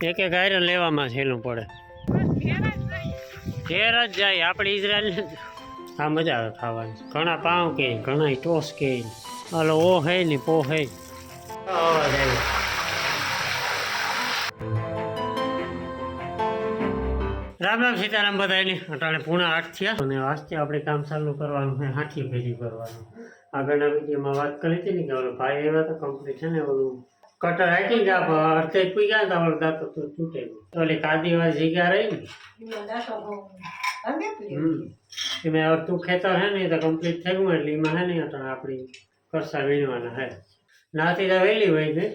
એક એક આયરન લેવામાં છેલ્લું પડે, ઘેર જ જાય આપણે ઇઝરાયલ. આ મજા આવે ખાવાની. ઘણા પાઉં કે ઘણા ટોસ કે હાલો ઓ હે ને પો હે. અવાજ આવ્યો. રામ રામ સીતારામ બધાને. અટાણે 7:30 થયા અને આજથી આપણે કામ ચાલુ કરવાનું છે, હાથી ભેગી કરવાનું. આગળના વિડીયોમાં વાત કરી હતી ને કે ઓલો ભાઈ આવ્યા તો કમ્પ્લીટ છે ને ઓલું કટર હાકી ગયા અડધે પી ગયા હતા, ઓલું દાંતો તો તૂટે ઓલી કાદીવાળી જગ્યા રહી ને મેં અડધું ખેતર હે ને તો કમ્પ્લીટ થઈ ગયું એટલે એમાં હે ને અટાણે આપણી કરસા વીણવાના હે. નાથી તો વહેલી હોય ગઈ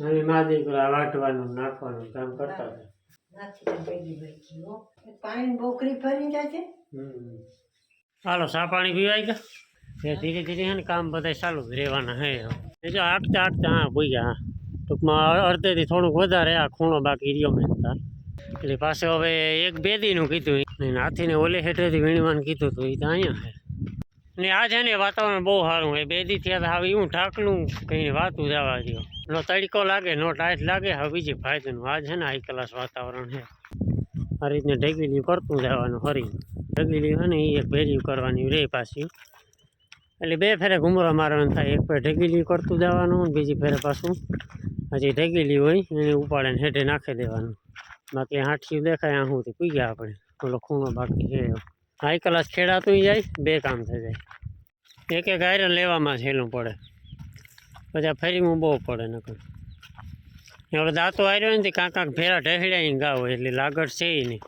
અને મા દીકરા વાટવાનું નાખવાનું કામ કરતા હતા. હાલો ચા પાણી પીવાઈ ગયા. ધીરે ધીરે હે ને કામ બધા ચાલુ જ રહેવાના હે. જો આટતા આટતા હા બોઈ ગયા. ટૂંકમાં અડધેથી થોડુંક વધારે આ ખૂણો બાકી રહ્યો મહેનતા એટલે પાસે હવે 1-2 દીનું કીધું ને હાથીને ઓલે હેઠેથી વીણવાનું કીધું હતું એ તો અહીંયા છે. ને આ છે ને વાતાવરણ બહુ સારું હોય. 2 દી થયા હવે એવું ઢાકલું કંઈ વાતું જવા દો. નો તડકો લાગે નો ટાઈટ લાગે. હવે બીજી ફાયદાનું આજ છે ને હાઈ ક્લાસ વાતાવરણ છે. આ રીતને ઢગીલીયું કરતું જવાનું ફરી. ઢગીલીયું છે ને એ એક ભેર્યું કરવાની રહે પાછી એટલે 2 ફેરે ઘૂમરો મારવાનું થાય. એક ફેર ઢગીલીયું કરતું જવાનું, બીજી ફેરે પાછું હજી ઢગીલીયું હોય એને ઉપાડીને હેઠે નાખી દેવાનું. બાકી હાંઠિયું દેખાય આ સુધી પી ગયા આપણે. ઓલો ખૂણો બાકી છે. હાઈ ક્લાસ ખેડાતું જાય, 2 કામ થઈ જાય. એક એક આયરન લેવામાં છેલ્લું પડે, પછી ફરીમાં બહુ પડે નકર. હવે દાંતો આવ્યો ને કાંક ભેરા ઢહેડાઈને ગા હોય એટલે લાગડ છે નહીં.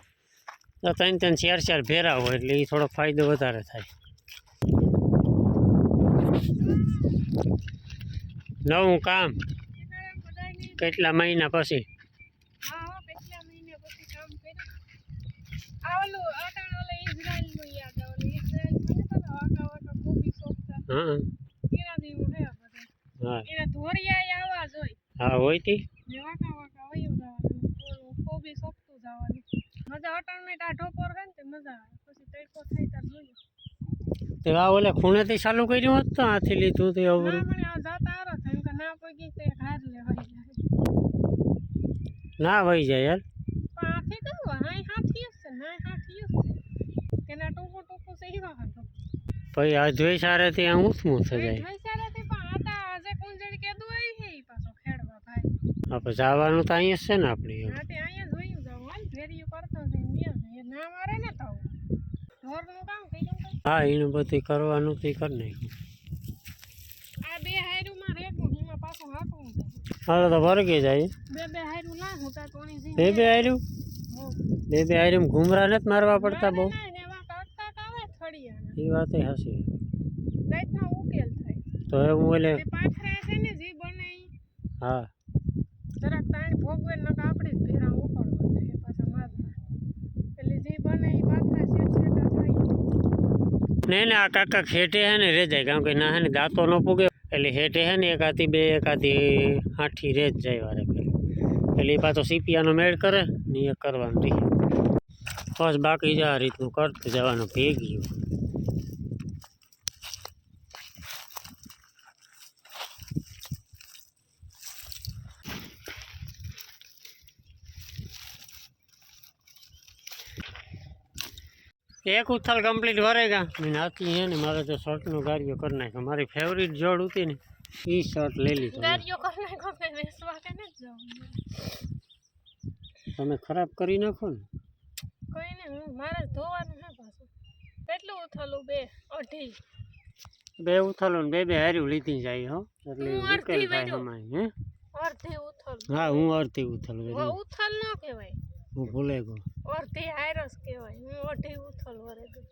તો 3-4 ભેરા હોય એટલે એ થોડોક ફાયદો વધારે થાય. નવું કામ કેટલા મહિના પછી. હા હોય તી ઓલે ખૂણેથી ચાલુ કર્યું હોત તો આથી લીધું હતું અવરું ના વહી જાય યાર. પછી આ જોઈ સારે ત્યાં ઊંચમું થઈ જાય. હા પછી જવાનું તો અહીંયા છે ને આપણે. હા એનું બધું કરવાનું તો કરી નાખ્યું. હાલો તો વર્ગે જાય. 2 હાયરું ઘૂમરા નથી મારવા પડતા બહુ. એ વાત હસી તો હવે હું ઓલે હા ને આ કાકા ખેટે હે ને રે જાય કારણ કે ના હે ને દાંતો ન પૂગે એટલે હેઠે હે ને એકાદી 2 એકાદી હાંઠી રે જ જાય વારે પેલી. એટલે એ પાછો સીપિયાનો મેળ કરે ને એ કરવાનું રહે. બસ બાકી જ આ રીતનું કરતું જવાનું ભેગી. એક ઉથલ કમ્પ્લીટ ભરેગા નાતી હે ને મારે તો શર્ટનો ગાડીઓ કરી નાખ્યો. મારી ફેવરિટ જોડ હતી ને એ શર્ટ લઈ લીધો. તમે ખરાબ કરી નાખો ને. કોઈ ને મારે ધોવાનું છે પાછું. કેટલું ઉથલું? 2 ઉથલું ને 2 હાર્યું લીધી જાય હો એટલે ઉકેલ થાય હમાય. હે અડધી ઉથલ. હા હું અડધી ઉથલ. ઉથલ ન કહેવાય, હું ભૂલે ગયો. અડધી હાયરસ કહેવાય. હું અડધી ઉથલ વરે ગઈ.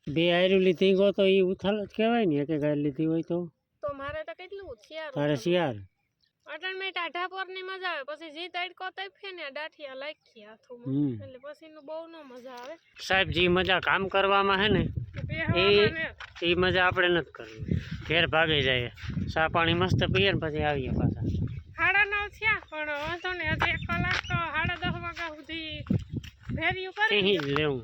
2 હાયરું લીધી ગયો તો એ ઉથલ જ કહેવાય ને. એક હાયર લીધી હોય તો મારે તો કેટલું શિયાર તારે શિયાર અટણ મેં ટાઢા પર ની મજા આવે. પછી જે તડકો તપે ને ડાઠિયા લાખી હાથોમાં એટલે પછી નું બહુ ન મજા આવે. સાહેબ જે મજા કામ કરવામાં હે ને એ મજા આપણે નથી કરવી. ઘેર ભાગી જાય. ચા પાણી મસ્ત પીએ ને પછી આવીએ પાછા. 9:30 થયા પણ વાંધો ને હજી 1 કલાક તો 10:30 વાગ્યા સુધી ભેર્યું કરી લેવું.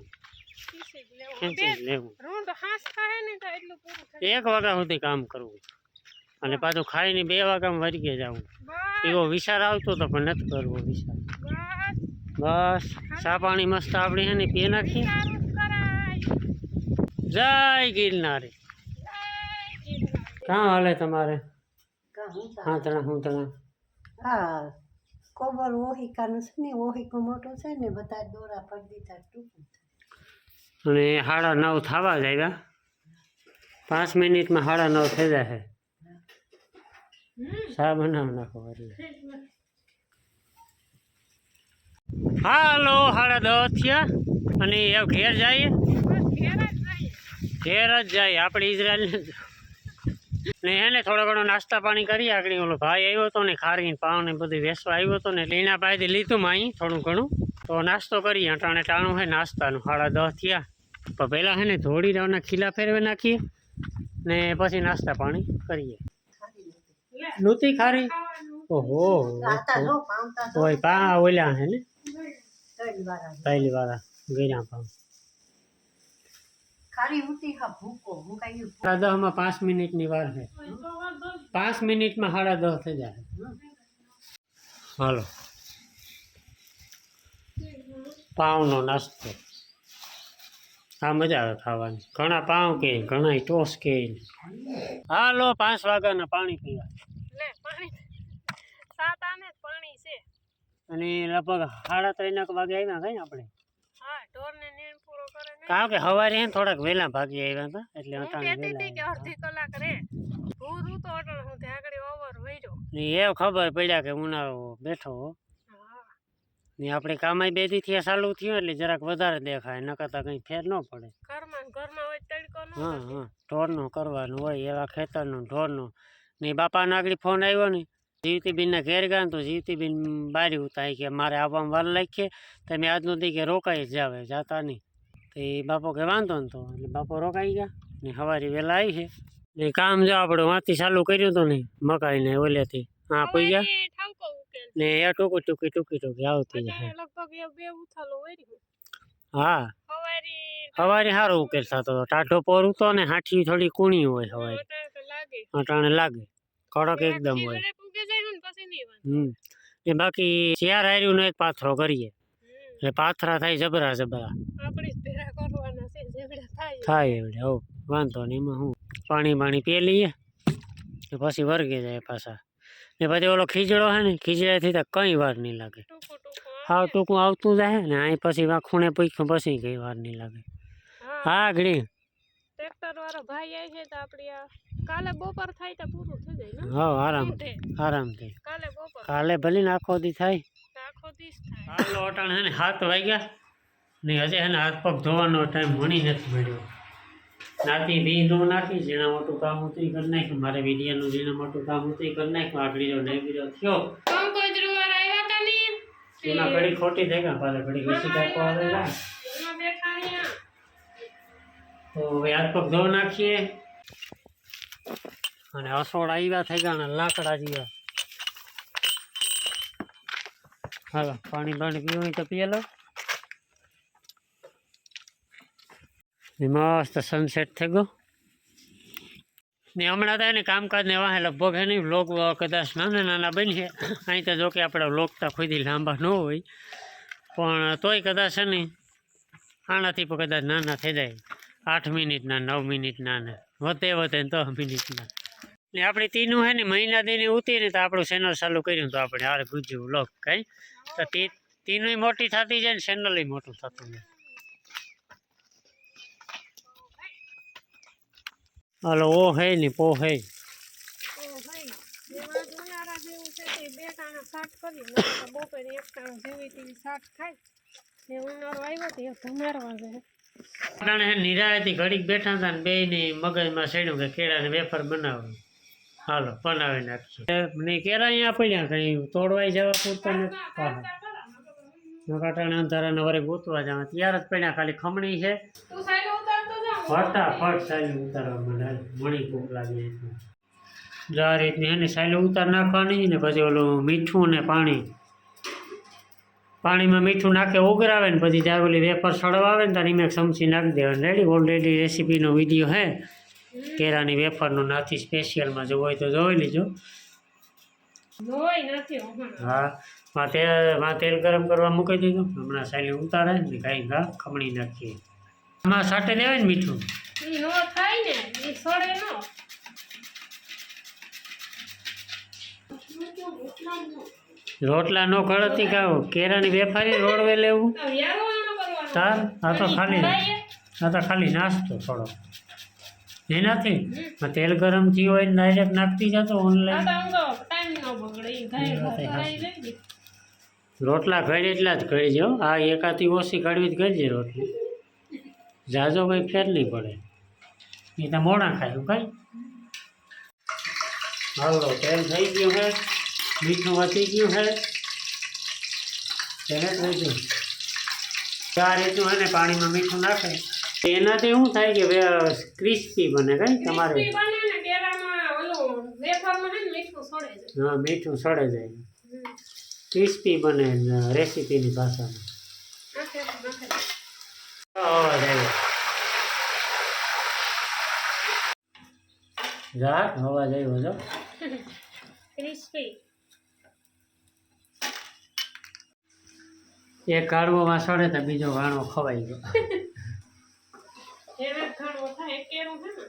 1 વાગ્યા સુધી કામ કરવું અને પાછું ખાઈને 2 વાગ્યામાં વળગે જવું. એવો વિચાર આવતો તો પણ નથી કરવો વિચાર. બસ ચા પાણી મસ્ત આપણી હે ને પી નાખીએ. જય ગિરનારી. કાં હાલે તમારે? હાંતણા હા કોબર ઓહિકાનું છે ને, ઓહિકો મોટો છે ને, બધા દોરા ફરી દીધા ટૂંકું. અને 9:30 થવા જ આવ્યા. 5 મિનિટમાં 9:30 થઈ જાય. ચા બનાવી નાખો એટલે. હાલો 10:30 થયા અને એ ઘેર જઈએ. ઘેર જ જાય આપણે ઇઝરાયલ ને એને થોડો ઘણો નાસ્તા પાણી કરી. આગળ ઓલો ભાઈ આવ્યો હતો ને, ખારી પાવ ને બધું વેચવા આવ્યો હતો ને, એટલે એના પાસેથી લીધું માં અહીં થોડું ઘણું. તો નાસ્તો કરીએ. અટાણે ટાણું છે નાસ્તાનું. 10:30 થયા. પણ પહેલાં છે ને ધોળી રવના ખીલા ફેરવી નાખીએ ને પછી નાસ્તા પાણી કરીએ. નહોતી ખારી? ઓહો હોય પા ઓલ્યા હે ને પહેલી વાર ગયા પાવ. 10:30 5 મિનિટની વાર છે. 5 મિનિટમાં 10:30 થઈ જાય. હાલો પાવનો નાસ્તો. આ મજા આવે ખાવાની. ઘણા પાવ કે ઘણા ટોસ કે. હાલો 5 વાગ્યાના પાણી પીવા. અને લગભગ 3:30 વાગે આવ્યા કઈ આપણે. કારણ કે સવારે થોડાક વહેલા ભાગી આવ્યા હતા એટલે એ ખબર પડ્યા કે ઉનાળો બેઠો ને આપણે કામ 2 દી થી ચાલુ થયું એટલે જરાક વધારે દેખાય. નકરતા કઈ ફેર ન પડે. હા હા ઢોરનું કરવાનું હોય એવા ખેતરનું ઢોરનું. ને બાપાનો આગળ ફોન આવ્યો ને, જીવતીબેન ના ઘેર ગયા તો જીવતીબેન બારી ઉતારી કે મારે આવવામાં વાર લાગીએ, તમે આજનો દી કે રોકાઈ જ જાવે જાતા નહીં. તો એ બાપો કે વાંધો ને. તો એટલે બાપો રોકાઈ ગયા ને સવારે વહેલા આવી છે ને કામ જો આપણે વાંચી ચાલુ કર્યું હતું ને મકાઈ ને ઓલેથી હા પી ગયા ને એ ટૂંકી આવતી જાય. હા સવારે સારો ઉકેલ થતો હતો. ટાઢો પોર હતો ને હાથી થોડી કૂણી હોય સવારે. અટાણે લાગે કડક એકદમ હોય. એ બાકી ચાર હાર્યું ને એક પાથરો કરીએ એટલે પાથરા થાય જબરા થાય એવડે. હો વાંધો નહીં. એમાં શું પાણી પી લઈએ પછી વર્ગે જાય પાછા. ને પછી ઓલો ખીજડો છે ને, ખીજડાથી તો કઈ વાર નહીં લાગે. હાવ ટૂંકું આવતું જાય ને અહીં પછી ખૂણે પૂછ્યું પછી કઈ વાર નહીં લાગે. હા ઘડી ટ્રેક્ટર વાળો ભાઈ આવે છે તો આપડી કાલે બપોર થાય તો પૂરું થઈ જાય ને. હા આરામથી કાલે ભલે ને આખો દી થાય. હાલો અટાણે છે ને 7 વાગ્યા ને હજી છે ને હાથ પગ ધોવાનો ટાઈમ મળી નથી મળ્યો. નાતી ભી નો નાખી. જેના મોટું કામ હતું એ કરી નાખ્યું. મારે વિડિયાનું જેના મોટું કામ હતું એ કરી નાખ્યું. આગળ નેગીરો થયો એમાં ઘડી ખોટી થઈ ગયા. પાછા ઘડી ઘસી કાપવા આવેલા તો હવે હાથ પગ ધો નાખીએ. અને અસોડ આવ્યા થઈ ગયા ને લાકડા જેવા. હાલો પાણી પીવું હોય તો પીએ લો. મસ્ત સનસેટ થઈ ગયો ને હમણાં થાય ને કામકાજ ને વાહે લગભગ હે નહીં વ્લોગ કદાચ નાના બનશે. અહીં તો જો કે આપણે વ્લોગ તો ખુદી લાંબા ન હોય પણ તોય કદાચ છે ને આનાથી પણ કદાચ નાના થઈ જાય. 8 મિનિટના 9 મિનિટના ને વધે ને 10 મિનિટના. ને આપણે તીનું હે ને મહિના દીની ઉતી ને તો આપણું ચેનલ ચાલુ કર્યું તો આપણે આ ગુજ્જુ વ્લોગ કઈ તો તીનું મોટી થતી જાય ને ચેનલ મોટું થતું જાય. હાલો ઓ હે ને પો હે નિરાયથી ઘડીક બેઠા હતા ને બે ને મગજમાં સેડ્યું કે કેળા ને વેફર બનાવવું. હાલો બનાવી નાખશું. નહીં કેળા અહીંયા પડ્યા કઈ તોડવાઈ જવા પૂરતા ને નકાટાણે અંધારાને વરે ગોતવા જવા ત્યાર જ પડ્યા. ખાલી ખમણી છે ફટાફટ સાયલું ઉતારવા માંડે. મણી ભૂખ લાગે જો આ રીતની એને સાયલું ઉતાર નાખવાની ને પછી ઓલું મીઠું ને પાણીમાં મીઠું નાખે ઉગરાવે ને પછી જ્યારે ઓલી વેફર સડવા આવે ને ત્યારે એમાં ચમચી નાખી દેવાની. રેડી ઓલરેડી રેસીપીનો વિડીયો હે કેળાની વેફરનો નાથી સ્પેશિયલમાં જો હોય તો જોઈ લીજો. જોઈ નથી હમણાં. હા માં તેલ ગરમ કરવા મૂકી દીધું. હમણાં સાલી ઉતારે ને કાંઈ ઘા ખમણી નાખીએ. આમાં સાટે દેવાય ને મીઠું. ઈ નો થાય ને, ઈ સડે નો. રોટલા નો ખળતી કાવ કેરાની વેફારી રોડવે લેવું તો યારો એનો કરવાનો. તાર આ તો ખાલી ખાઈએ. નાસ્તો થોડો એનાથી તેલ ગરમ થયું હોય ને ડાયરેક્ટ નાખતી જતો આ ઓનલાઈન. તો આમ તો ટાઈમ નો બગડે, ઈ ઘાય ઘાય લઈ લે. રોટલા ઘડી એટલા જ ઘડીજો. આ એકાથી ઓછી ઘડવી જ ઘડજે રોટલી. જાજો કંઈ ફેર નહીં પડે. એ તો મોડા ખાય કાંઈ. હાલો તેલ થઈ ગયું છે, મીઠું વધી ગયું છે, તેને જ વધી ચાર રીતનું છે ને પાણીમાં મીઠું નાખે એનાથી શું થાય કે ક્રિસ્પી બને કઈ તમારે. ક્રિસ્પી બને ને કેરામાં ઓલું વેફરમાં હે ને મીઠું સડે જાય. હા મીઠું સડે જાય, ક્રિસ્પી બને રેસીપીની ભાષામાં. નાખે. અવાજ આવ્યો. જરાક અવાજ આવ્યો જો. ક્રિસ્પી. એક કાઢવામાં સડે તો બીજો ઘાણો ખવાઈ ગયો. એના ઘણો થાય કેરું હે ને.